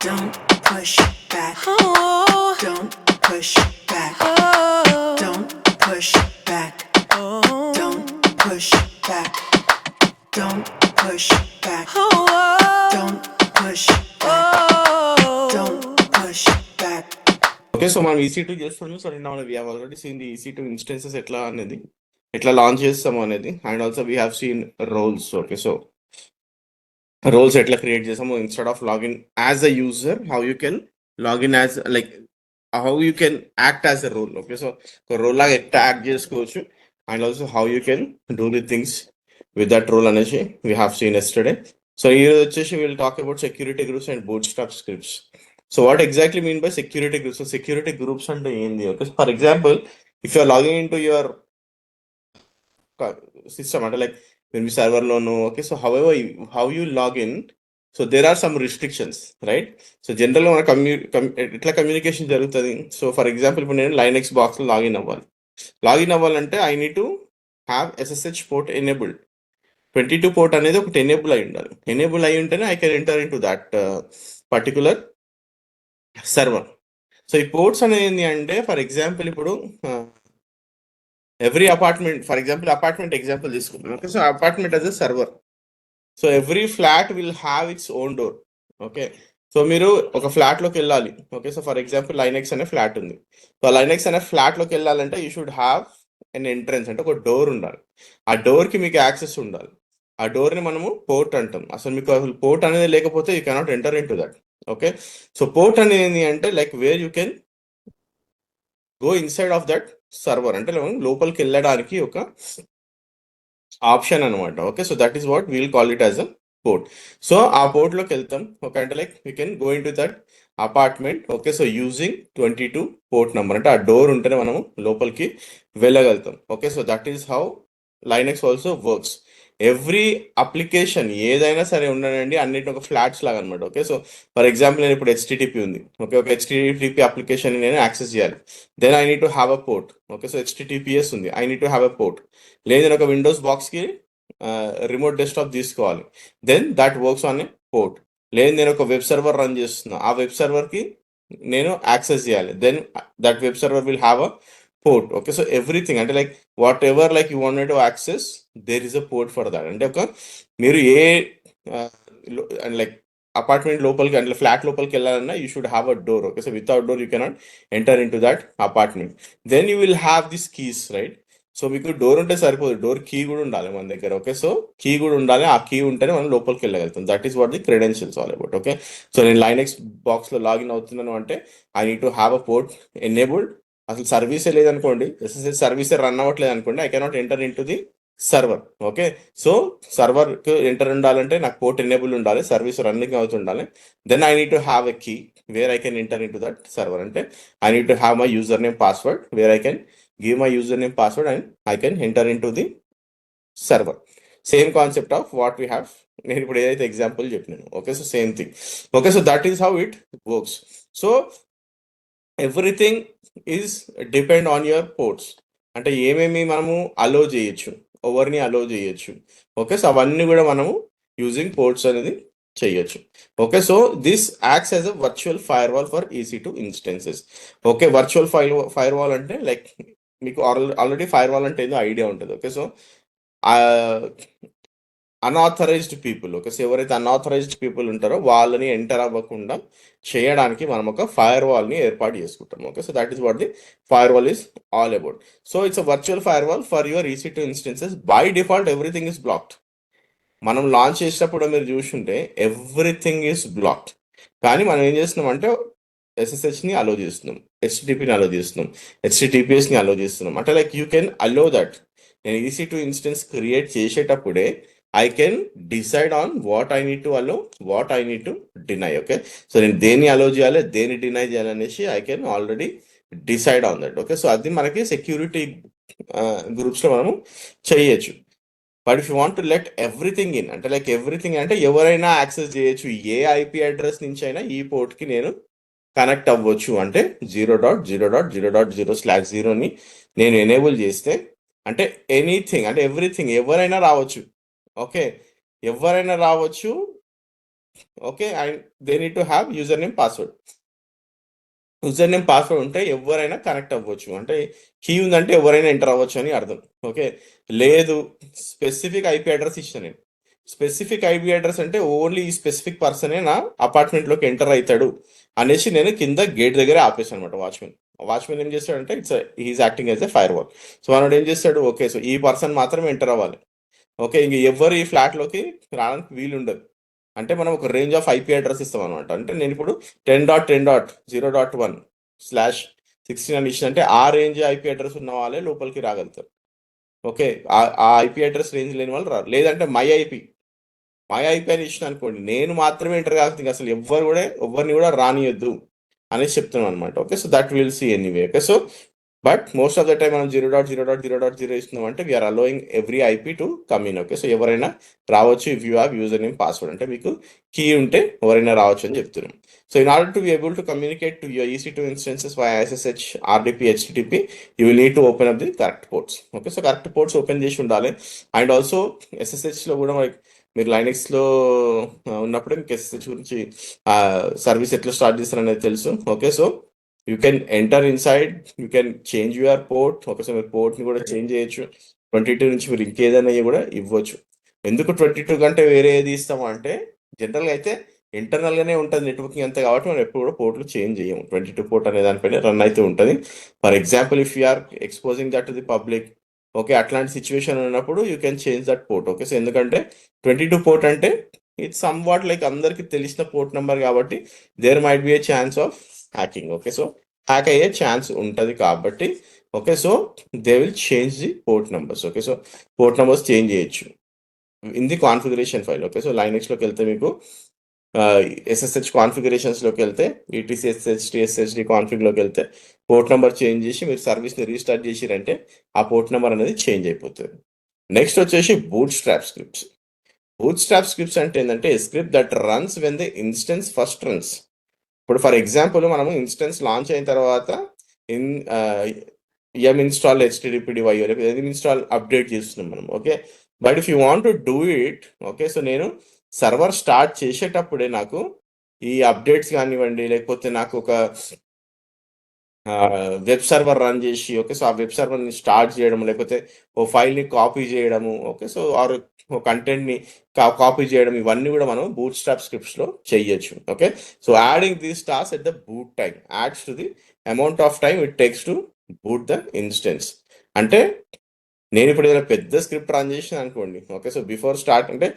Don't push back. Oh. Don't push back. Oh. Don't push back. Oh. Don't push back. Don't push back. Oh. Don't push back. Oh. Don't push back. Okay, so మనం EC2 చేస్తున్నాం. So నిన్న మనం we have already seen the EC2 instances ఎట్లా అనేది, ఎట్లా launch చేస్తాము అనేది, and also we have seen roles. Okay, so roles ఎట్లా క్రియేట్ చేసాము, instead of login as a user, how you can login as like how you can act as a role. Okay, so ఒక role లాగా ఎట్లా act చేసుకోవచ్చు, and also how you can do the things with that role అనేసి we have seen yesterday. So ఈరోజు వచ్చేసి will talk about security groups and bootstrap scripts. So what exactly mean by security groups? So security groups అంటే ఏంది? Okay, for example if you're logging in to your system, అంటే like మీ సర్వర్లోను. Okay, so how you login, so there are some restrictions, right? So జనరల్గా మన ఎట్లా communication జరుగుతుంది? So for example ఇప్పుడు నేను లైనెక్స్ బాక్స్లో లాగిన్ అవ్వాలంటే I need to have SSH port enabled. 22 port అనేది ఒకటి ఎనేబుల్ అయి ఉండాలి. ఎనేబుల్ అయి ఉంటేనే I can enter in to that particular server. So ఈ పోర్ట్స్ అనేది ఏంటి అంటే, ఫర్ ఎగ్జాంపుల్ ఇప్పుడు every apartment, for example apartment example తీసుకుంటాం. Okay, so apartment as a server. So every flat will have its own door. Okay, so మీరు ఒక ఫ్లాట్లోకి వెళ్ళాలి. Okay, so for example Linux అనే ఫ్లాట్ ఉంది. సో లైనెక్స్ అనే ఫ్లాట్లోకి వెళ్ళాలంటే you should have an entrance, అంటే ఒక డోర్ ఉండాలి. ఆ డోర్కి మీకు యాక్సెస్ ఉండాలి. ఆ డోర్ని మనము పోర్ట్ అంటాం. అసలు మీకు అసలు పోర్ట్ అనేది లేకపోతే you cannot enter in to that. Okay, so port అనేది ఏంటి అంటే like where you can go inside of that server, అంటే లోపలికి వెళ్ళడానికి ఒక ఆప్షన్ అనమాట. Okay, so that is what will call it as a port. So ఆ పోర్ట్లోకి వెళ్తాం. ఓకే, అంటే like you can go in to that apartment. Okay, so using 22 port number, అంటే ఆ డోర్ ఉంటేనే మనము లోపలికి వెళ్ళగలుగుతాం. Okay, so that is how Linux also works. Every application ఏదైనా సరే ఉండనండి, అన్నిటి ఒక ఫ్లాట్స్ లాగా అనమాట. ఓకే, సో ఫర్ ఎగ్జాంపుల్ నేను ఇప్పుడు HTTP ఉంది. ఓకే, ఒక HTTP అప్లికేషన్ నేను యాక్సెస్ చేయాలి. Then I need to have a port. Okay, so HTTPS ఉంది, I need to have a port. లేదు నేను ఒక విండోస్ బాక్స్కి రిమోట్ డెస్క్టాప్ తీసుకోవాలి, then that works on a port. లేదు నేను ఒక వెబ్ సర్వర్ రన్ చేస్తున్నా, ఆ వెబ్ సర్వర్కి నేను యాక్సెస్ చేయాలి, then that web server will have a port. Okay, so everything అంటే like whatever like you wanted to access, there is a port for that. అంటే ఒక మీరు ఏ లైక్ అపార్ట్మెంట్ లోపలికి అంటే ఫ్లాట్ లోపలికి వెళ్ళాలన్నా you should have a door. Okay, so without door you cannot enter in to that apartment. Then you will have this keys, right? So మీకు door ఉంటే సరిపోదు, డోర్ కీ కూడా ఉండాలి మన దగ్గర. ఓకే, సో కీ కూడా ఉండాలి. ఆ కీ ఉంటేనే మనం లోపలికి వెళ్ళగలుగుతాం. That is what the credentials all about. Okay, so నేను లైనెక్స్ బాక్స్లో లాగిన్ అవుతున్నాను అంటే I need to have a port enabled. అసలు సర్వీసే లేదనుకోండి, SSH సర్వీసే రన్ అవ్వట్లేదు అనుకోండి, I cannot enter in to the server. Okay, so సర్వర్కి ఎంటర్ ఉండాలంటే నాకు పోర్ట్ ఎనేబుల్ ఉండాలి, సర్వీస్ రన్నింగ్ అవుతుండాలి. Then I need to have a key where I can enter in to that server. అంటే I need to have my user name password wear I can give my user name password and I can enter in to the server. Same concept of what we have, నేను ఇప్పుడు ఏదైతే example చెప్పినాను. Okay, so same thing. Okay, so that is how it works. So everything is depend on your ports. అంటే ఏమేమి మనము అలో చేయొచ్చు, ఎవరిని అలో చేయొచ్చు. ఓకే, సో అవన్నీ కూడా మనము యూజింగ్ పోర్ట్స్ అనేది చేయొచ్చు. Okay, so this acts as a virtual firewall for EC2 instances. Okay, virtual firewall అంటే లైక్ మీకు ఆల్రెడీ ఫైర్ వాల్ అంటే ఏదో ఐడియా ఉంటుంది. Okay, so unauthorised people, okay, so ఎవరైతే అన్ఆథరైజ్డ్ పీపుల్ ఉంటారో వాళ్ళని ఎంటర్ అవ్వకుండా చేయడానికి మనం ఒక ఫైర్ వాల్ని ఏర్పాటు చేసుకుంటాం. Okay, so that is what the fire wall is all about. So it's a virtual firewall for your EC2 instances. By default everything is blocked. మనం లాంచ్ చేసేటప్పుడు మీరు చూసుంటే ఎవ్రీథింగ్ ఈస్ బ్లాక్డ్. కానీ మనం ఏం చేస్తున్నాం అంటే SSHని అలో చేస్తున్నాం, HTTPని అలో చేస్తున్నాం, HTTPSని అలో చేస్తున్నాం. అంటే like you can allow that. నేను EC2 ఇన్స్టెన్స్ క్రియేట్ చేసేటప్పుడే I can decide on what I need to allow, what I need to deny. Okay, so నేను దేన్ని అలో చేయాలి, దేన్ని డినై చేయాలి అనేసి I can already decide on that. Okay, so అది మనకి సెక్యూరిటీ గ్రూప్స్లో మనము చేయొచ్చు. But if you want to let everything in, అంటే లైక్ ఎవ్రీథింగ్ అంటే ఎవరైనా యాక్సెస్ చేయొచ్చు, ఏ IP అడ్రస్ నుంచి అయినా ఈ పోర్ట్కి నేను కనెక్ట్ అవ్వచ్చు. అంటే 0.0.0.0/0ని నేను ఎనేబుల్ చేస్తే అంటే ఎనీథింగ్ అంటే ఎవ్రీథింగ్ ఎవరైనా రావచ్చు. ఓకే, ఎవరైనా రావచ్చు, okay, and they need to have user name password. User name password ఉంటే ఎవరైనా కనెక్ట్ అవ్వచ్చు, అంటే కీ ఉందంటే ఎవరైనా ఎంటర్ అవ్వచ్చు అని అర్థం. ఓకే, లేదు స్పెసిఫిక్ ఐపీ అడ్రస్ ఇచ్చిన నేను, స్పెసిఫిక్ ఐపీ అడ్రస్ అంటే ఓన్లీ ఈ స్పెసిఫిక్ పర్సనే నా అపార్ట్మెంట్లోకి ఎంటర్ అవుతాడు అనేసి నేను కింద గేట్ దగ్గర ఆపేసాను అనమాట. వాచ్మెన్ ఏం చేస్తాడంటే he's acting as a fire wall. So మనోడు ఏం చేస్తాడు, ఓకే సో ఈ పర్సన్ మాత్రమే ఎంటర్ అవ్వాలి. ఓకే, ఇంక ఎవరు ఈ ఫ్లాట్లోకి రావడానికి వీలు ఉండదు. అంటే మనం ఒక రేంజ్ ఆఫ్ ఐపీ అడ్రస్ ఇస్తాం అనమాట. అంటే నేను ఇప్పుడు 10.10.0.1/16 ఇచ్చిన అంటే ఆ రేంజ్ ఐపీ అడ్రస్ ఉన్న వాళ్ళే లోపలికి రాగలుగుతారు. ఓకే, ఆ ఐపీ అడ్రస్ రేంజ్ లేని వాళ్ళు రారు. లేదంటే మై ఐపీ అని ఇచ్చిన అనుకోండి, నేను మాత్రమే ఎంటర్ కాకపోతే అసలు ఎవరిని కూడా రానియొద్దు అనేసి చెప్తున్నాను అనమాట. Okay, so that will see anyway. Okay, so but most of the time మనం 0.0.0.0 ఇస్తున్నాం అంటే we're allowing every IP to come in. Okay, so ఎవరైనా రావచ్చు if you have user name password, అంటే మీకు కీ ఉంటే ఎవరైనా రావచ్చు అని చెప్తున్నాం. So in order to be able to communicate to your EC2 instances via SSH, RDP, HTTP, you will need to open up the correct ports. Okay, so correct ports open చేసి ఉండాలి. And also SSHలో కూడా మీరు లైనెక్స్లో ఉన్నప్పుడే మీకు SSH గురించి service ఎట్లా start చేస్తారనేది తెలుసు. Okay, so you can enter inside, you can change your port. Okay, so మీరు పోర్ట్ని కూడా చేంజ్ చేయొచ్చు. 22 నుంచి మీరు ఇంకేదైనా కూడా ఇవ్వచ్చు. ఎందుకు 22 కంటే వేరే ఏది ఇస్తాము అంటే జనరల్గా అయితే ఇంటర్నల్గానే ఉంటుంది నెట్వర్కింగ్ అంతా, కాబట్టి మనం ఎప్పుడు కూడా పోర్ట్లు చేంజ్ చేయము. 22 పోర్ట్ అనే దానిపైన రన్ అయితే ఉంటుంది. For example if you're exposing that to the public, okay, అట్లాంటి సిచ్యువేషన్ ఉన్నప్పుడు you can change that port. Okay, so ఎందుకంటే 22 పోర్ట్ అంటే ఇట్స్ సమ్ వాట్ లైక్ అందరికి తెలిసిన పోర్ట్ నెంబర్ కాబట్టి there might be a chance of hacking. Okay, so hack అయ్యే chance ఉంటుంది కాబట్టి okay, so they will change the port numbers. Okay, so port numbers change చేయొచ్చు in the configuration file. Okay, so లైనెక్స్లోకి వెళ్తే మీకు SSH కాన్ఫిగరేషన్స్లోకి వెళ్తే ETCSH TSHD కాన్ఫిగ్లోకి వెళ్తే port number change చేసి మీరు సర్వీస్ని రీస్టార్ట్ చేసిరంటే ఆ పోర్ట్ నెంబర్ అనేది చేంజ్ అయిపోతుంది. నెక్స్ట్ వచ్చేసి బూట్ స్ట్రాప్ స్క్రిప్ట్స్ అంటే ఏంటంటే script that runs when the instance first runs. ఇప్పుడు ఫర్ ఎగ్జాంపుల్ మనము ఇన్స్టెన్స్ లాంచ్ అయిన తర్వాత ఎం ఇన్స్టాల్ HTTPD ఎం ఇన్స్టాల్ అప్డేట్ చేస్తున్నాం మనం. Okay, but if you want to do it, okay, so నేను సర్వర్ స్టార్ట్ చేసేటప్పుడే నాకు ఈ అప్డేట్స్ కానివ్వండి, లేకపోతే నాకు ఒక వెబ్ సర్వర్ రన్ చేసి, ఓకే, సో ఆ వెబ్ సర్వర్ని స్టార్ట్ చేయడం, లేకపోతే ఓ ఫైల్ని కాపీ చేయడము, ఓకే, సో ఆర్ ఓ కంటెంట్ని కాపీ చేయడం, ఇవన్నీ కూడా మనం బూట్ స్ట్రాప్ స్క్రిప్ట్స్లో చేయొచ్చు. Okay, so adding these task at the boot time ads to the amount of time it takes to boot the instance. అంటే నేను ఇప్పుడు ఏదైనా పెద్ద స్క్రిప్ట్ రన్ చేసిన అనుకోండి, ఓకే, సో బిఫోర్ స్టార్ట్ అంటే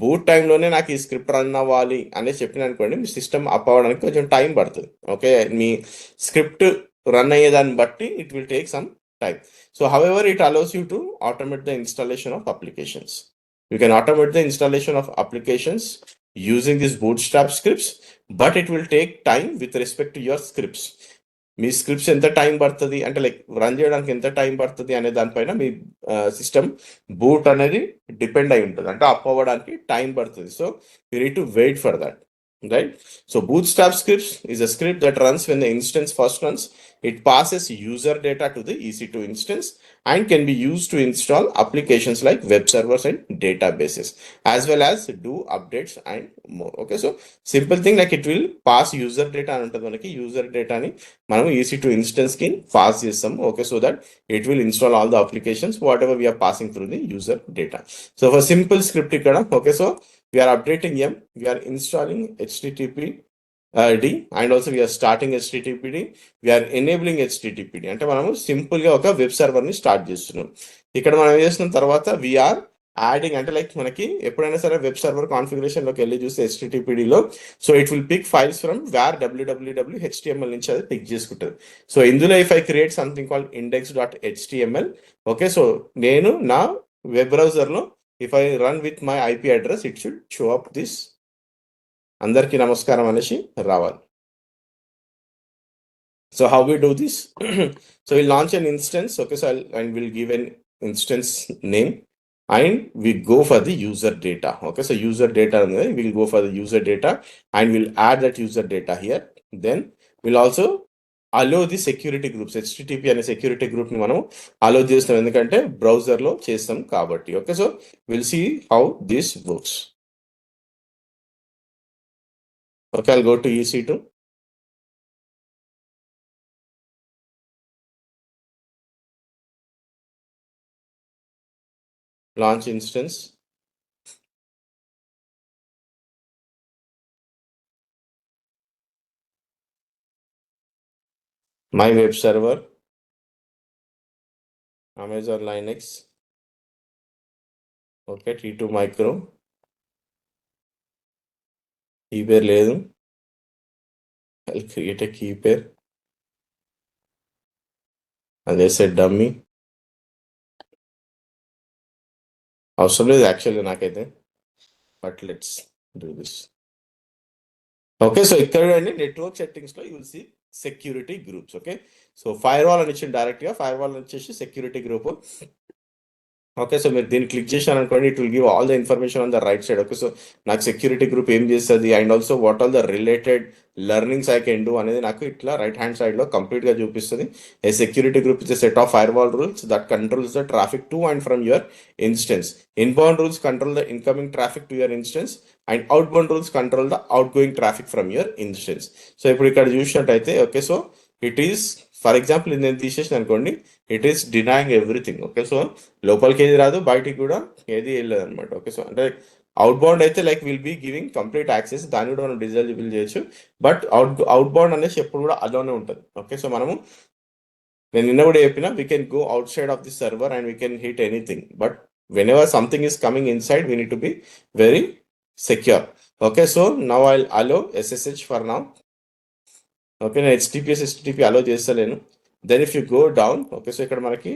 బూట్ టైంలోనే నాకు ఈ స్క్రిప్ట్ రన్ అవ్వాలి అనేది చెప్పిన అనుకోండి, మీ సిస్టమ్ అప్ అవ్వడానికి కొంచెం టైం పడుతుంది. ఓకే, మీ స్క్రిప్ట్ రన్ అయ్యేదాన్ని బట్టి it will take some time. So however it allows you to automate the installation of applications. You can automate the installation of applications using these bootstrap scripts, but it will take time with respect to your scripts. Me scripts ఎంత time పడుతుంది అంటే like run చేయడానికి ఎంత time పడుతుంది అనే దానిపైన మీ system boot అనేది డిపెండ్ అయి ఉంటుంది, అంటే అప్ అవ్వడానికి టైం పడుతుంది. So you need to wait for that, right? So bootstrap scripts is a script that runs when the instance first runs. It passes user data to the EC2 instance and can be used to install applications like web servers and databases, as well as do updates and more. Okay, so simple thing like it will pass user data అని ఉంటుంది మనకి. User డేటాని మనం EC2 instance కి pass చేస్తాం. Okay, so that it will install all the applications whatever we are passing through the user data. So for simple script ఇక్కడ, okay, so we are updating M, we are installing HTTPD, and also we are starting HTTPD, we are enabling HTTPD. అంటే మనము సింపుల్గా ఒక web సర్వర్ని start చేస్తున్నాం. ఇక్కడ మనం ఏం చేస్తున్న తర్వాత వీఆర్ యాడింగ్, అంటే లైక్ మనకి ఎప్పుడైనా సరే వెబ్ సర్వర్ కాన్ఫిగరేషన్లోకి వెళ్ళి చూస్తే HTTPDలో, so it will pick files from where www HTML నుంచి అది పిక్ చేసుకుంటుంది. సో ఇందులో if I create something called index.html, okay, so నేను నా వెబ్ బ్రౌజర్లో if I run with my IP address, it should show up this అందరికీ నమస్కారం అనేసి రావాలి. So how we do this? So we'll launch an instance. Okay, so and we'll give an instance name and we go for the user data. Okay, so user data, we'll go for the user data and we'll add that user data here. Then we'll also allow the security groups. HTTP అనే security group ని మనం allow చేస్తాం, ఎందుకంటే browser లో చేస్తాం కాబట్టి. Okay, so will see how this works. Okay, I'll go to EC2. Launch instance. My web server. Amazon Linux. Okay, T2 micro. Key pair లేదు. I'll create a key pair. As I said, dummy. అవసరం లేదు యాక్చువల్గా నాకైతే, but let's do this. Okay, so ఇక్కడ అండి network సెట్టింగ్స్లో you will see security groups. Okay, so firewall అని ఇచ్చింది డైరెక్ట్గా, ఫైర్ వాల్ వచ్చేసి సెక్యూరిటీ గ్రూప్. ఓకే, సో మీరు దీన్ని క్లిక్ చేశాను అనుకోండి, it will give all the information on the right side. Okay, so నాకు సెక్యూరిటీ గ్రూప్ ఏం చేస్తుంది and also what all the related learnings I can do అనేది నాకు ఇట్లా రైట్ హ్యాండ్ సైడ్లో కంప్లీట్గా చూపిస్తుంది. A security group is a set of firewall rules that controls the traffic to and from your instance. Inbound rules control the incoming traffic to your instance and outbound rules control the outgoing traffic from your instance. So ఇప్పుడు ఇక్కడ చూసినట్టయితే okay, so it is for example ఇది నేను తీసేసిన అనుకోండి, it is denying everything. Okay, so లోపలికి ఏది రాదు, బయటికి కూడా ఏది వెళ్ళదు అనమాట. ఓకే, సో అంటే అవుట్ బౌండ్ అయితే like will be giving complete access, దాన్ని కూడా మనం డిజేబుల్ చేయొచ్చు. బట్ అవుట్ బౌండ్ అనేసి ఎప్పుడు కూడా అలోనే ఉంటుంది. ఓకే, సో మనము నేను నిన్న కూడా చెప్పిన we can go outside of the server and we can hit anything, but whenever something is coming inside we need to be very secure. Okay, so now I allow SSH for now. Okay, నేను HTTP allow చేస్తలేను. Then if you go down, okay, so ఇక్కడ మనకి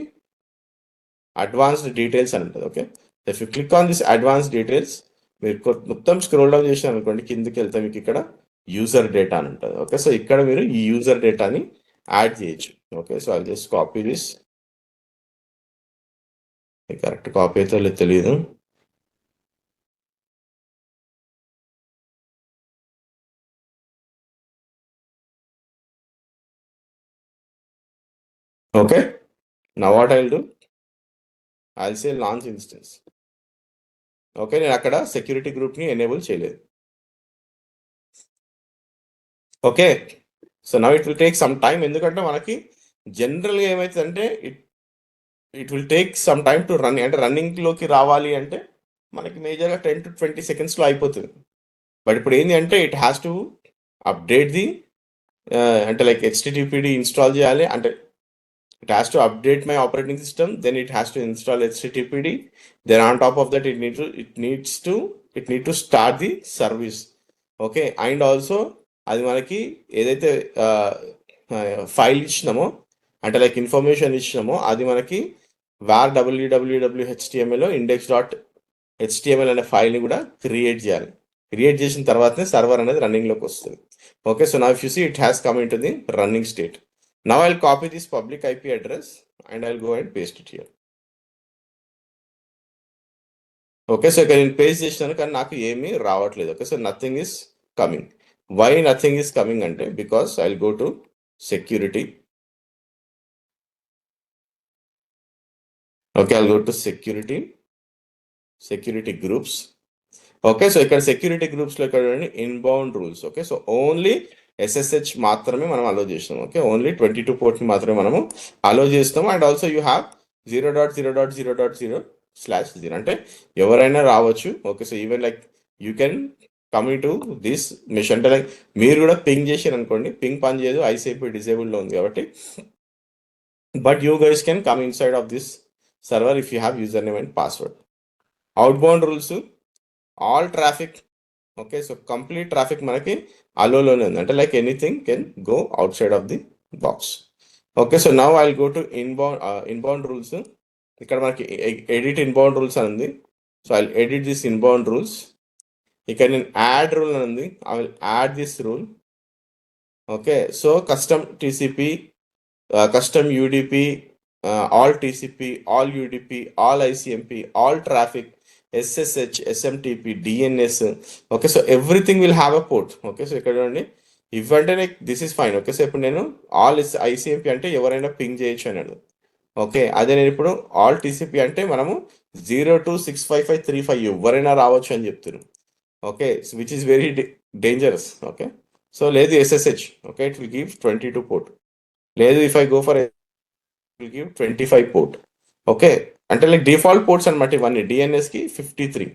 advanced details అని ఉంటుంది. Okay, if you click on this advanced details, మీరు మొత్తం scroll down చేసిన అనుకోండి, కిందకి వెళ్తే మీకు ఇక్కడ యూజర్ డేటా అని ఉంటుంది. ఓకే, సో ఇక్కడ మీరు ఈ యూజర్ డేటాని యాడ్ చేయొచ్చు. Okay, so I just copy this. Correct copy అయితే లేదు తెలియదు. Okay, now what I'll do, I'll say launch instance. Okay, నేను అక్కడ సెక్యూరిటీ గ్రూప్ని ఎనేబుల్ చేయలేదు. Okay, so now it will take some time, ఎందుకంటే మనకి జనరల్గా ఏమవుతుందంటే it will take some time to run, అంటే రన్నింగ్లోకి రావాలి అంటే మనకి మేజర్గా 10 to 20 secondsలో అయిపోతుంది. బట్ ఇప్పుడు ఏంటి అంటే it has to update the అంటే లైక్ HTTPD ఇన్స్టాల్ చేయాలి, అంటే it has to update my operating system, then it has to install HTTPD, then on top of that it needs to start the service. Okay, and also అది మనకి ఏదైతే file ఇచ్చినామో అంటే like information ఇచ్చినామో అది మనకి var www.html index.html అనే ఫైల్ని కూడా create చేయాలి. క్రియేట్ చేసిన తర్వాతనే సర్వర్ అనేది రన్నింగ్లోకి వస్తుంది. Okay, so now if you see it has come in to the running state. Now I'll copy this public IP address and I'll go and paste it here. Okay, so ఇక్కడ నేను paste చేసినాను కానీ నాకు ఏమీ రావట్లేదు. Okay, so nothing is coming. Why nothing is coming అంటే because I'll go to security. Okay, I'll go to security groups. Okay, so ఇక్కడ security గ్రూప్స్లో ఇక్కడ inbound rules. Okay, so only SSH మాత్రమే మనం అలో చేస్తాం. ఓకే, ఓన్లీ 22 పోర్ట్ని మాత్రమే మనము అలో చేస్తాం. అండ్ ఆల్సో యూ హ్యావ్ 0.0.0.0/0 అంటే ఎవరైనా రావచ్చు. Okay, so even like you can coming to this machine, అంటే లైక్ మీరు కూడా పింగ్ చేసారు అనుకోండి, పింగ్ పని చేయదు, ICP డిజేబుల్లో ఉంది కాబట్టి, but you guys can come in side of this server if you have user name and password. Outbound rules, all traffic. Okay, so complete traffic మనకి అలోలోనే ఉంది, అంటే like anything can go outside of the box. Okay, so now I'll go to inbound rules. ఇక్కడ మనకి edit inbound rules అని ఉంది. So I edit this inbound rules. ఇక్కడ నేను add rule అని ఉంది, I will add this rule. Okay, so custom TCP, custom UDP, all TCP, all UDP, all ICMP, all traffic, SSH, SMTP, DNS. Okay, so everything will have a port. Okay, so ఇక్కడ చూడండి ఇవ్వంటే like this is fine. Okay, so ఇప్పుడు నేను all ICMP అంటే ఎవరైనా ping చేయొచ్చు అన్నాడు. Okay, అదే నేను ఇప్పుడు ఆల్ TCP అంటే మనము 0 to 65535 ఎవరైనా రావచ్చు అని చెప్తున్నాను. Okay, which is very dangerous. Okay, so లేదు SSH. Okay, it will give 22 port. లేదు if I go for it will give 25 port. Okay, అంటే like default ports అనమాట ఇవన్నీ DNS కి 53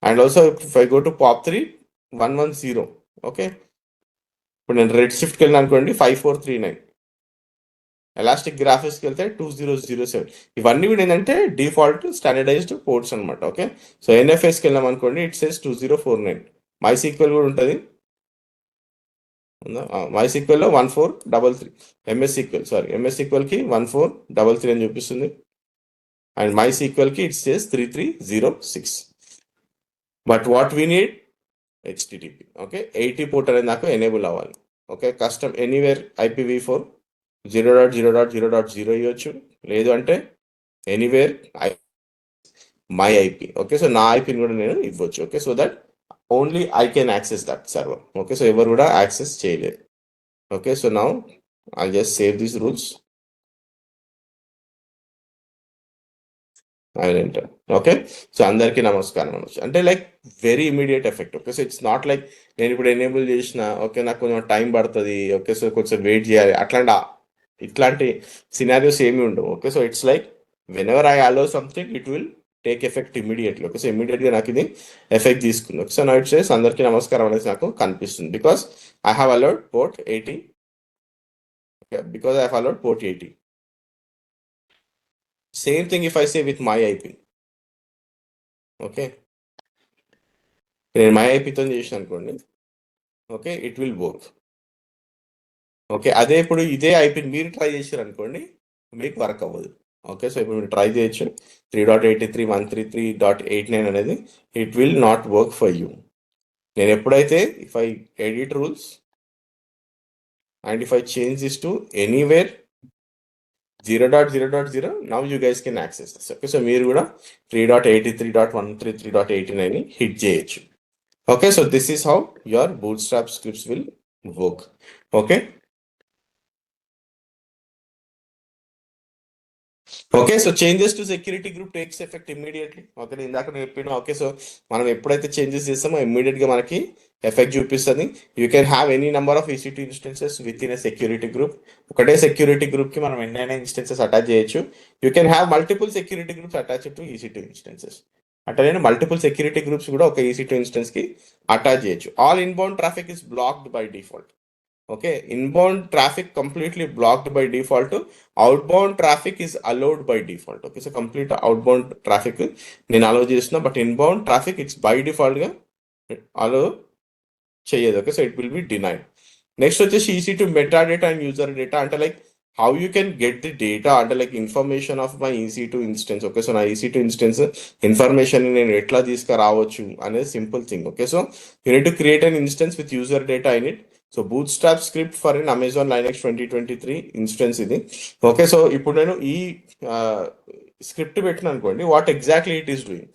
and also if I go to POP3 110. Okay, ఇప్పుడు నేను red షిఫ్ట్కి వెళ్ళిన అనుకోండి 5439, ఎలాస్టిక్ గ్రాఫిక్స్కి వెళ్తే 2007. ఇవన్నీ కూడా ఏంటంటే డిఫాల్ట్ స్టాండర్డైజ్డ్ పోర్ట్స్ అనమాట. ఓకే, సో ఎన్ఎఫ్ఎస్కి వెళ్ళాం అనుకోండి ఇట్ సేస్ 2049. మై సీక్వెల్ కూడా ఉంటుంది, మై సీక్వెల్లో 1433. ఎంఎస్ సీక్వెల్కి 1433 అని చూపిస్తుంది, అండ్ మై సీక్వెల్కి it says 3306. But what we need HTTP. Okay, 80 port అనేది నాకు ఎనేబుల్ అవ్వాలి. ఓకే, కస్టమ్ ఎనీవేర్ IPv4 0.0.0.0 ఇవ్వచ్చు, లేదు అంటే anywhere my IP. Okay, so నా ఐపీని కూడా నేను ఇవ్వచ్చు. Okay, so that only I can access that server. Okay, so ఎవరు కూడా యాక్సెస్ చేయలేరు. Okay, so now I just save these rules and enter. Okay, so అందరికీ నమస్కారం అనొచ్చు. అంటే like very immediate effect. Okay, so it's not like నేను ఇప్పుడు enable చేసిన, ఓకే నాకు కొంచెం టైం పడుతుంది, ఓకే సో కొంచెం వెయిట్ చేయాలి, ఇట్లాంటి సినారియోస్ ఏమి ఉండవు. Okay, so it's like whenever I allow something it will take effect immediately. Okay, so ఇమీడియట్గా నాకు ఇది ఎఫెక్ట్ తీసుకుంది. ఓకే, సో నా ఇట్ సేస్ అందరికీ నమస్కారం అనేసి నాకు కనిపిస్తుంది because I have allowed port 80. Because I have allowed port 80. Same thing if I say with my IP. Okay, నేను మై ఐపీతో చేసిన అనుకోండి, okay it will work. Okay, అదే ఇప్పుడు ఇదే ఐపీని మీరు ట్రై చేశారు అనుకోండి మీకు వర్క్ అవ్వదు. ఓకే, సో ఇప్పుడు మీరు ట్రై చేయొచ్చు 3.83.133.89 అనేది it will not work for you. నేను ఎప్పుడైతే if I edit rules and if I change this to anywhere 0.0.0, now you guys can access this. Okay, so మీరు కూడా 3.83.133.89 ని హిట్ చేయొచ్చు. Okay, so this is how your bootstrap scripts will work. Okay, okay, so changes to security group takes effect immediately. Okay, నేను ఇందాక నేను చెప్పిన. Okay, so మనం ఎప్పుడైతే చేంజెస్ చేస్తామో ఇమ్మీడియట్గా మనకి ఎఫెక్ట్ చూపిస్తుంది. You can have any number of EC2 instances with in a security group. ఒకటే సెక్యూరిటీ గ్రూప్కి మనం ఎన్నైనా ఇన్స్టెన్సెస్ అటాచ్ చేయొచ్చు. You can have multiple security groups attach to EC2 instances. అంటే నేను మల్టిపుల్ సెక్యూరిటీ గ్రూప్స్ కూడా ఒక EC2 ఇన్స్టెన్స్కి అటాచ్ చేయొచ్చు. All inbound traffic is blocked by default. Okay, inbound traffic completely blocked by default. Outbound traffic is allowed by default. Okay, so complete outbound traffic నేను allow చేస్తున్నా, but inbound traffic it's by డిఫాల్ట్గా allow చేయదు. Okay, so it will be denied. Next వచ్చేసి EC2 metadata and user data. అంటే like how you can get the data, అంటే like information of my EC2 instance. Okay, so నా EC2 instance information నేను ఎట్లా తీసుకురావచ్చు అనేది simple thing. Okay, so you need to create an instance with user data in it. So bootstrap script for in Amazon Linux 2023 instance ఇది. Okay, so ఇప్పుడు నేను ఈ script పెట్టిన అనుకోండి, what exactly it is doing.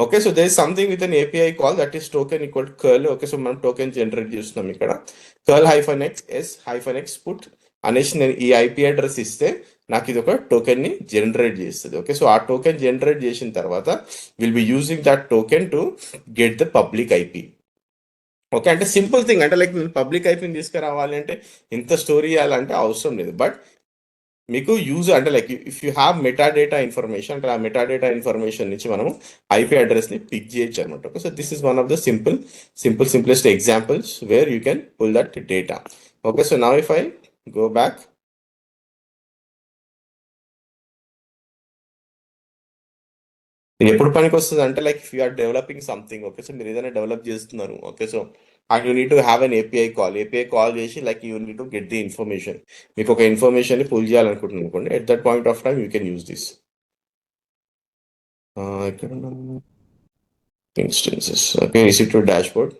Okay, so there is something with an API call that is token equal curl. Okay, so మనం token generate చేస్తున్నాం ఇక్కడ. curl-x put అనేసి నేను ఈ IP అడ్రస్ ఇస్తే నాకు ఇది ఒక టోకెన్ ని జనరేట్ చేస్తుంది. ఓకే, సో ఆ టోకెన్ జనరేట్ చేసిన తర్వాత will be using that token to get the public IP. Okay, అంటే సింపుల్ థింగ్. అంటే లైక్ నేను పబ్లిక్ ఐపీని తీసుకురావాలి అంటే ఇంత స్టోరీ చేయాలంటే అవసరం లేదు. బట్ మీకు యూజ్ అంటే like if you have metadata information, అంటే ఆ మెటాడేటా ఇన్ఫర్మేషన్ నుంచి మనం IP అడ్రస్ని పిక్ చేయొచ్చు అనమాట. Okay, so this is one of the simplest examples where you can pull that data. Okay, so now if I go back, ఇది ఎప్పుడు పనికి వస్తుంది అంటే like if you're developing something. Okay, so మీరు ఏదైనా develop చేస్తున్నారు. Okay, so and you need to have an API call చేసి like you need to get the information. మీకు ఒక ఇన్ఫర్మేషన్ ని పుల్ చేయాలనుకుంటున్నాను అనుకోండి, at that point of time you can use this. ఇక్కడ instances. Okay, EC2 dashboard,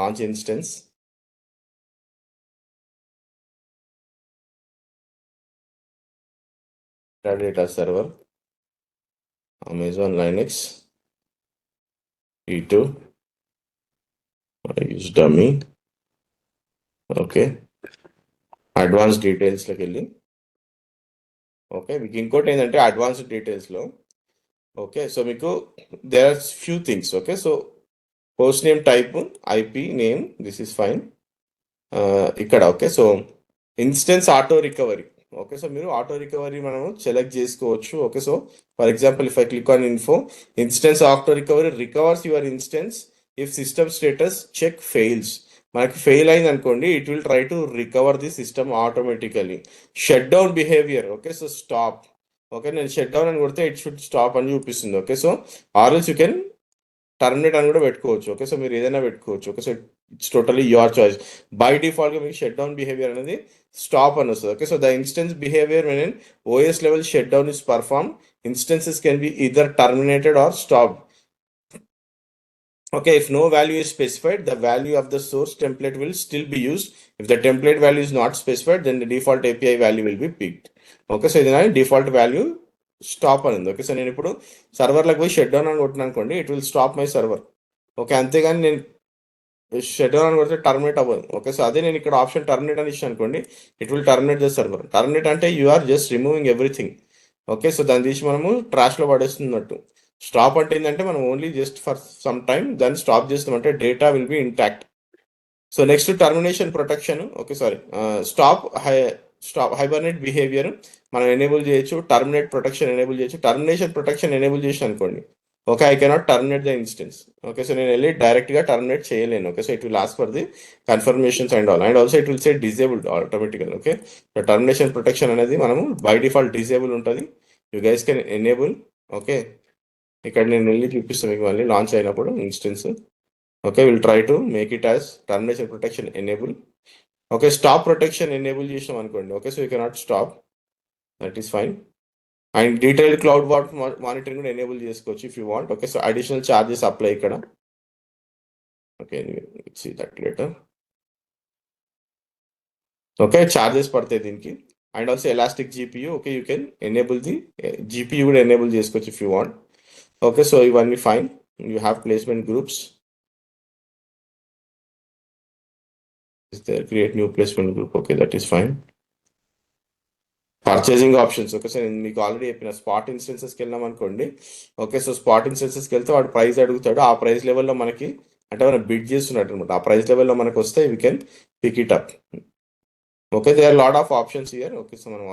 launch instance, data server, Amazon Linux E2, use dummy. Okay, advanced డీటెయిల్స్లోకి వెళ్ళి, okay మీకు ఇంకోటి ఏంటంటే అడ్వాన్స్డ్ డీటెయిల్స్లో ఓకే సో మీకు there are few things okay so post name type IP name this is fine ఇక్కడ okay so instance auto recovery okay so మీరు auto recovery మనము సెలెక్ట్ చేసుకోవచ్చు okay so for example if I click on info instance auto recovery recovers your instance if system status check fails మనకి fail అయింది అనుకోండి it will try to recover the system automatically shut down behaviour okay so stop okay నేను shut down అని కొడితే it should stop అని చూపిస్తుంది okay so or else you can terminate అని కూడా పెట్టుకోవచ్చు ఓకే సో మీరు ఏదైనా పెట్టుకోవచ్చు okay so it's totally your choice by డిఫాల్ట్గా మీకు షట్ డౌన్ బిహేవియర్ అనేది స్టాప్ అని వస్తుంది okay so the instance behaviour when OS level shut down is perform instances can be either terminated or stop okay if no value is specified the value of the source template will still be used if the template value is not specified then the default API value will be picked okay so ఇది నా default value stop అని ఉంది okay so నేను ఇప్పుడు సర్వర్లకు పోయి shut down అని కొట్టిన అనుకోండి it will stop my server okay అంతేగాని నేను షట్ డౌన్ అని కొడితే టర్మినేట్ అవ్వదు ఓకే సో అదే నేను ఇక్కడ ఆప్షన్ టర్మినేట్ అని ఇచ్చాను అనుకోండి it will terminate the server terminate అంటే you are just removing everything okay so దాన్ని తీసి మనము ట్రాష్లో పడేస్తున్నట్టు స్టాప్ అంటే ఏంటంటే మనం only just for some time దాన్ని స్టాప్ చేస్తామంటే data will be intact so next termination protection okay sorry stop hibernate behaviour మనం ఎనేబుల్ చేయొచ్చు టర్మినేట్ ప్రొటెక్షన్ ఎనేబుల్ చేయొచ్చు టర్మినేషన్ ప్రొటెక్షన్ ఎనేబుల్ చేసి అనుకోండి okay I cannot terminate the instance okay so నేను వెళ్ళి డైరెక్ట్గా టర్మినేట్ చేయలేను okay so it will ask for the confirmations and also it will say disabled automatically okay so termination protection అనేది మనము by default disable ఉంటుంది you guys can enable okay ఇక్కడ నేను వెళ్ళి చూపిస్తాను మీకు మళ్ళీ లాంచ్ అయినప్పుడు instance okay will try to make it as termination protection enable okay stop protection enable చేసినాం అనుకోండి okay so you cannot stop that is fine and detailed cloud monitoring కూడా ఎనేబుల్ చేసుకోవచ్చు if you want okay so additional charges apply ఇక్కడ okay see that later okay charges పడతాయి దీనికి and also elastic GPU okay you can enable the GPU కూడా enable చేసుకోవచ్చు if you want okay so ఇవన్నీ fine you have placement groups is there create new placement group okay that is fine purchasing options okay so నేను మీకు already చెప్పిన spot ఇన్స్టెన్సెస్కి వెళ్ళాం అనుకోండి okay so spot ఇన్స్టెన్సెస్కి వెళ్తే వాడు ప్రైస్ అడుగుతాడు ఆ ప్రైస్ లెవెల్లో మనకి అంటే మనం బిడ్ చేస్తున్నట్టు అనమాట ఆ ప్రైస్ లెవెల్లో మనకు వస్తే we can pick it up okay they are lot of options here okay so మనం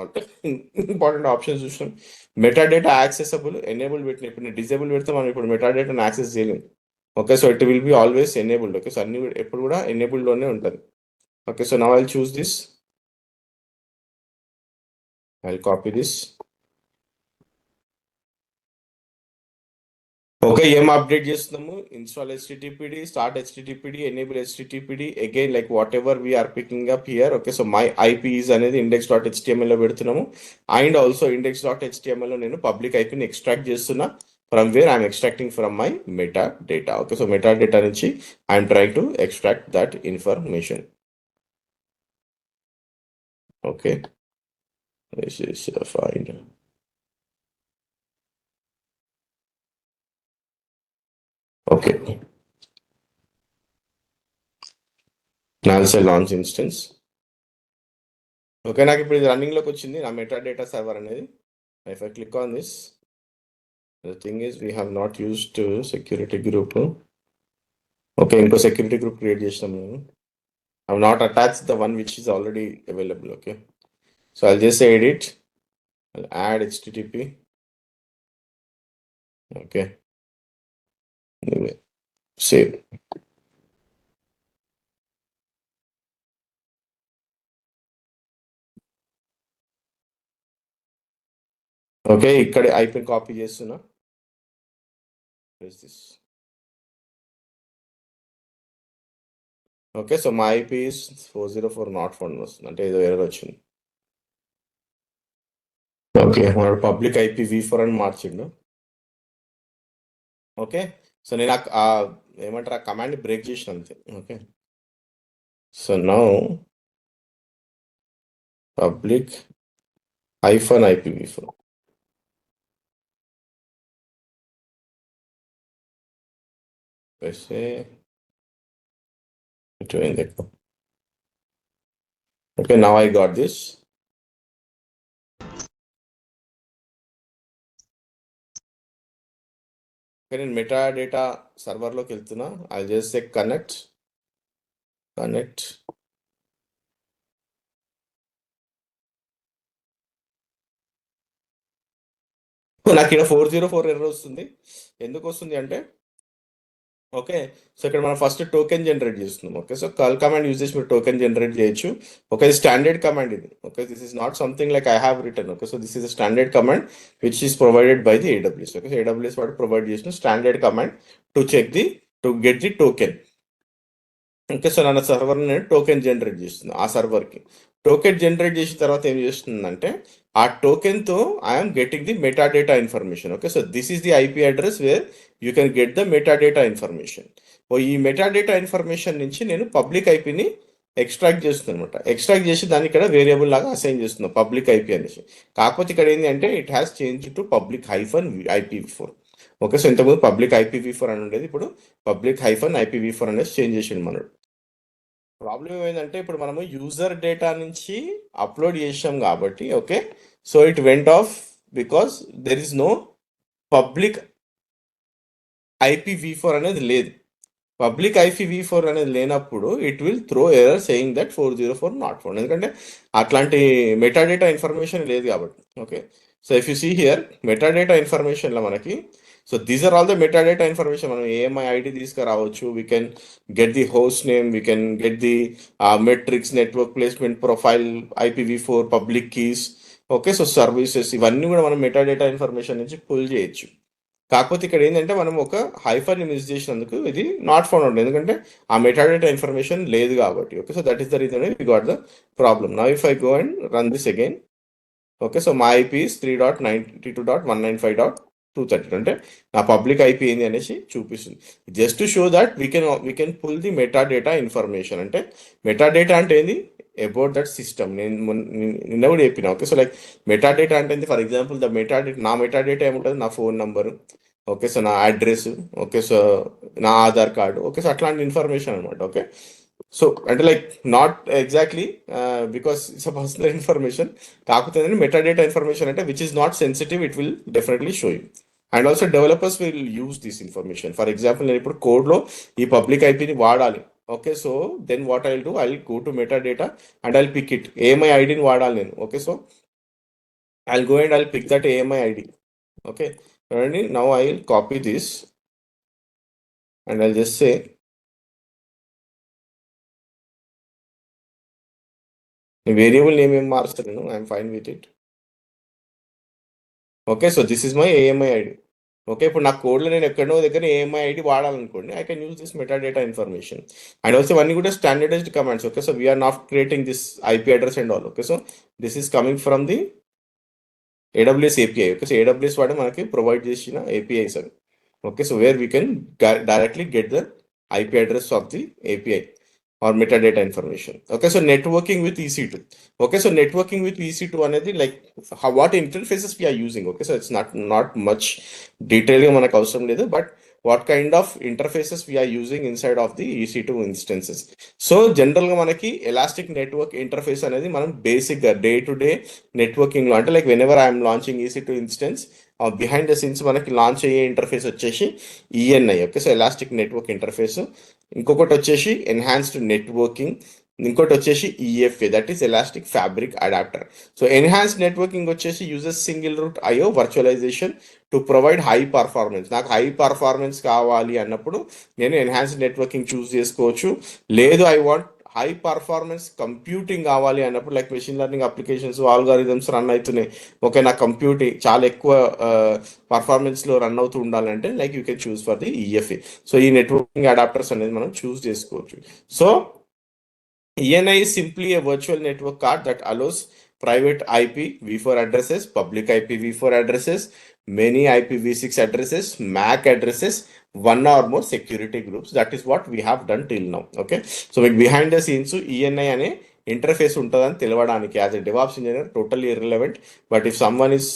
ఇంపార్టెంట్ ఆప్షన్స్ చూసాం మెటా డేటా యాక్సెసబుల్ ఎనేబుల్ పెట్టిన ఇప్పుడు నేను డిజేబుల్ పెడితే మనం ఇప్పుడు మెటా డేటాను యాక్సెస్ చేయలేము okay so it will be always enabled okay so అన్ని ఎప్పుడు కూడా ఎనేబుల్డ్లోనే ఉంటుంది okay so now I'll choose this I'll copy this okay ఏం అప్డేట్ చేస్తున్నాము install httpd start httpd enable httpd again like whatever we are picking up here okay so my IP is అనేది index.html లో పెడుతున్నాము and also index.html లో నేను public IP ని extract చేస్తున్నా from where I'm extracting from my metadata okay so metadata నుంచి I'm trying to extract that information okay this is fine okay now I'll say launch instance okay నాకు ఇప్పుడు ఇది running లోకి వచ్చింది నా metadata server అనేది if I click on this the thing is we have not used security group okay ఇంకో security group create చేసినాం నేను I've not attached the one which is already available okay so I'll just say edit I'll add http okay anyway save okay ఇక్కడ IP copy చేస్తున్నా this okay so మా IP is 404 not found వస్తుంది అంటే ఏదో error వచ్చింది okay మన public IP v4 అని మార్చిండు okay so నేను ఏమంటారు ఆ కమాండ్ బ్రేక్ చేసిన అంతే okay so now public -IPv4 वैसे देखो okay now I got this okay, నేను మెటా డేటా సర్వర్లోకి వెళ్తున్నా. I just connect. నాకు ఇక్కడ 404 ఎర్రర్ వస్తుంది. ఎందుకు వస్తుంది అంటే, ఓకే, సో ఇక్కడ మనం ఫస్ట్ టోకెన్ జనరేట్ చేస్తున్నాం. Okay, so curl command use చేసి మీరు టోకెన్ జనరేట్ చేయొచ్చు. ఓకే, ఇది స్టాండర్డ్ కమాండ్ ఇది. Okay, this is not something like I have written. Okay, so this is standard command which is provided by the AWS. Okay, so AWS వాడు provide చేసిన standard command to check the to get the token. Okay, so నా server నేను token generate చేస్తుంది. ఆ సర్వర్కి token generate చేసిన తర్వాత ఏం చేస్తుందంటే, ఆ టోకెన్తో I'm getting the meta data information. Okay, so this is the IP address where you can get the meta data information. ఈ మెటా డేటా ఇన్ఫర్మేషన్ నుంచి నేను పబ్లిక్ ఐపీని ఎక్స్ట్రాక్ట్ చేస్తుంది అనమాట. ఎక్స్ట్రాక్ట్ చేసి దాన్ని ఇక్కడ వేరియబుల్ లాగా అసైన్ చేస్తున్నాం, పబ్లిక్ ఐపీ అనేసి. కాకపోతే ఇక్కడ ఏంటి అంటే it has change to public -IPv4. Okay, so ఇంతకుముందు పబ్లిక్ IPv4 అని ఉండేది, ఇప్పుడు పబ్లిక్ -IPv4 అనేసి చేంజ్ చేసిండు మనడు. ప్రాబ్లం ఏమైందంటే ఇప్పుడు మనము యూజర్ డేటా నుంచి అప్లోడ్ చేసాం కాబట్టి, okay, so it went off because there is no public IPv4 అనేది లేదు. పబ్లిక్ IPv4 అనేది లేనప్పుడు it will throw error saying that 404 not found, ఎందుకంటే అట్లాంటి మెటాడేటా ఇన్ఫర్మేషన్ లేదు కాబట్టి. Okay, so if you see here metadata ఇన్ఫర్మేషన్లో మనకి, so these are all the metadata information. మనం ఏఎంఐ ఐడి తీసుకురావచ్చు, we can get the host name, we can get the metrics, network placement profile, IPv4 public keys. Okay, so services, ఇవన్నీ కూడా మనం metadata information నుంచి pull చేయొచ్చు. కాకపోతే ఇక్కడ ఏంటంటే మనం ఒక హైఫర్ని మిస్ చేసినందుకు ఇది నాట్ ఫౌండ్ ఉంటుంది, ఎందుకంటే ఆ మెటాడేటా ఇన్ఫర్మేషన్ లేదు కాబట్టి. Okay, so that is the reason we got the problem. Now if I go and run this again, okay, so మా ఐపీ ఇస్ 3.92.195.230, అంటే నా పబ్లిక్ ఐపీ ఏంది అనేసి చూపిస్తుంది. Just to show that we can pull the meta data information. అంటే meta data అంటే ఏంది, about that system. నేను నిన్న కూడా చెప్పిన. Okay, so like meta data అంటే for example the meta data, నా మెటా డేటా ఏముంటుంది, నా ఫోన్ నంబరు, ఓకే, సో నా అడ్రస్, ఓకే, సో నా ఆధార్ కార్డు, ఓకే, సో అట్లాంటి ఇన్ఫర్మేషన్ అనమాట. ఓకే, సో అంటే like not exactly because it's a personal information. కాకపోతే మెటాడేటా ఇన్ఫర్మేషన్ అంటే which is not sensitive, it will definitely show you. And also developers will use this information. For example నేను ఇప్పుడు కోడ్లో ఈ public ఐపీని వాడాలి. Okay, so then what I will do, I will go to metadata and I will pick it. AMI ఐడిని వాడాలి నేను. Okay, so I will go and I will pick that AMI ID. Okay, now I will copy this and I'll just say variable name ఏం మార్చలేను, I'm fine with it. Okay, so this is my AMI ID. Okay, ఇప్పుడు నా కోడ్లో నేను ఎక్కడో దగ్గర AMI ID వాడాలనుకోండి, I can use this meta data information. And also ఇవన్నీ కూడా standardised commands. Okay, so we're not creating this IP address and all. Okay, so this is coming from the AWS API. Okay, so AWS వాడు మనకి provide చేసిన APIs అవి. Okay, so where we can directly get the IP address of the API or metadata information. Okay, so networking with EC2. Okay, so networking with EC2 అనేది like what interfaces we are using. Okay, so it's not much detail మనకు అవసరం లేదు, but what kind of interfaces we are using inside of the EC2 instances. So జనరల్గా మనకి elastic network interface అనేది మనం బేసిక్గా day to day నెట్వర్కింగ్లో, అంటే like whenever I'm launching EC2 instance, behind the scenes మనకి లాంచ్ అయ్యే interface వచ్చేసి ENI. Okay, so elastic network interface. ఇంకొకటి వచ్చేసి ఎన్హాన్స్డ్ నెట్వర్కింగ్. ఇంకోటి వచ్చేసి EFA, that is elastic fabric adapter. So enhanced networking వచ్చేసి uses single root IO virtualisation to provide high performance. నాకు high performance కావాలి అన్నప్పుడు నేను ఎన్హాన్స్డ్ నెట్వర్కింగ్ చూస్ చేసుకోవచ్చు. లేదు I want high performance computing కావాలి అన్నప్పుడు, like machine learning applications, algorithms run అవుతున్నాయి, ఓకే, నా కంప్యూటింగ్ చాలా ఎక్కువ పర్ఫార్మెన్స్లో రన్ అవుతూ ఉండాలంటే like you can choose for the EFA. So ఈ నెట్వర్కింగ్ అడాప్టర్స్ అనేది మనం చూస్ చేసుకోవచ్చు. So ENI is simply a virtual network card that allows private IPv4 addresses, public IPv4 addresses, many IPv6 addresses, MAC addresses, one or more security groups. That is what we have done till now. Okay, so behind the scenes ENI అనే interface ఉంటుందని తెలియడానికి as a DevOps engineer totally irrelevant, but if someone is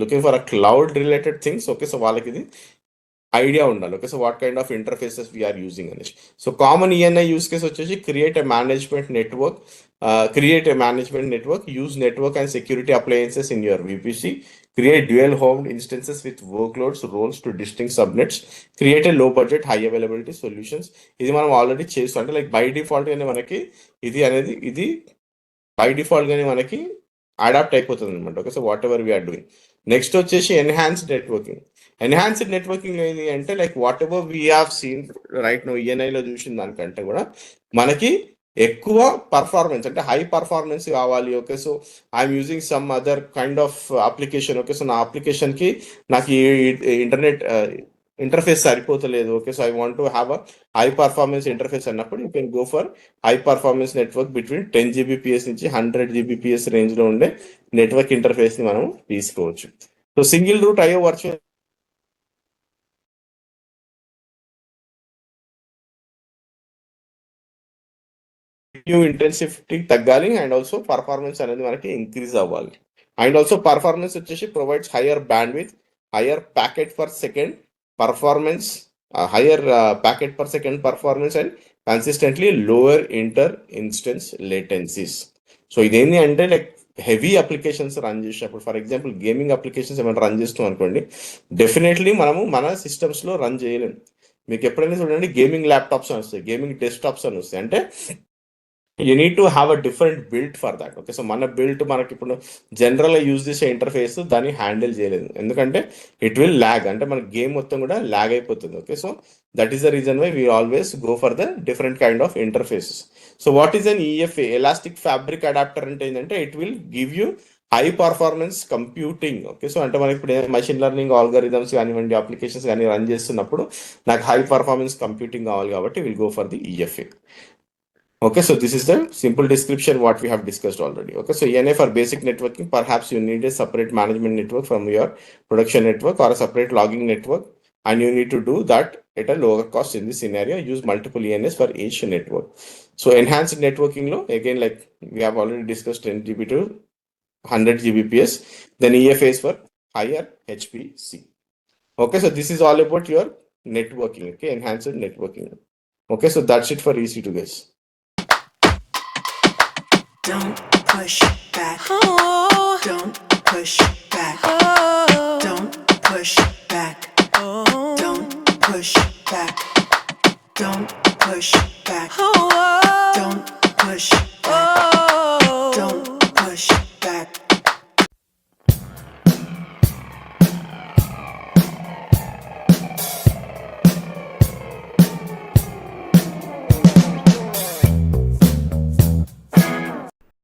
looking for a cloud related things, okay, so వాళ్ళకి ఇది idea ఉండాలి. Okay, so what kind of interfaces we're using అనేసి. So common ENI use case వచ్చేసి create a management network, use network and security appliances in your VPC, create dual homed instances with workloads, roles to distinct subnets, create a low budget, high availability solutions. ఇది మనం already చేస్తాం, అంటే like by default గానే మనకి ఇది by default గానే మనకి adapt అయిపోతుంది అనమాట. Okay, so whatever we're doing. Next వచ్చేసి ఎన్హాన్స్డ్ నెట్వర్కింగ్. ఎన్హాన్స్డ్ నెట్వర్కింగ్ ఏంటి అంటే like whatever we have seen right no ఈఎన్ఐలో చూసిన దానికంటే కూడా మనకి ఎక్కువ పర్ఫార్మెన్స్ అంటే హై పర్ఫార్మెన్స్ కావాలి. Okay, so I'm using some other kind of application. Okay, so నా అప్లికేషన్కి నాకు ఈ ఇంటర్నెట్ ఇంటర్ఫేస్ సరిపోతలేదు. Okay, so I want to have a high performance interface అన్నప్పుడు you can go for high performance network between 10 GBps నుంచి 100 GBps రేంజ్లో ఉండే network ఇంటర్ఫేస్ని మనం తీసుకోవచ్చు. So single root IO virtual intensity తగ్గాలి అండ్ ఆల్సో పర్ఫార్మెన్స్ అనేది మనకి ఇంక్రీజ్ అవ్వాలి. అండ్ ఆల్సో పర్ఫార్మెన్స్ వచ్చేసి provides higher bandwidth, higher packet per second performance, higher packet per second performance and consistently lower inter instance latencies. So ఇదేంటి అంటే like heavy applications run చేసినప్పుడు, for example gaming applications ఏమైనా run చేస్తాం అనుకోండి, definitely మనము మన సిస్టమ్స్లో run చేయలేము. మీకు ఎప్పుడైనా చూడండి గేమింగ్ ల్యాప్టాప్స్ అని వస్తాయి, గేమింగ్ డెస్క్టాప్స్ అని వస్తాయి, అంటే you need to have a different built for that. Okay, so మన బిల్ట్ మనకి ఇప్పుడు జనరల్గా యూజ్ చేసే ఇంటర్ఫేస్ దాన్ని హ్యాండిల్ చేయలేదు, ఎందుకంటే ఇట్ విల్ ల్యాగ్, అంటే మన గేమ్ మొత్తం కూడా ల్యాగ్ అయిపోతుంది. Okay, so that is the reason why we always go for the different kind of interfaces. So what is an EFA, elastic fabric adapter అంటే ఏంటంటే it will give you high performance computing. Okay, so అంటే మనకి ఇప్పుడు machine learning algorithms కానివ్వండి, applications కానీ run చేస్తున్నప్పుడు నాకు high performance computing కావాలి కాబట్టి will go for the EFA. Okay, so this is the simple description what we have discussed already. Okay, so ENA for basic networking, perhaps you need a separate management network from your production network or a separate logging network, and you need to do that at a lower cost. In this scenario, use multiple ENAs for each network. So enhanced networking lo, again like we have already discussed 10 GB to 100 Gbps, then EFA is for higher HPC. Okay, so this is all about your networking. Okay, enhanced networking. Okay, so that's it for EC2 guys. Don't push back. Oh, Don't push back. oh.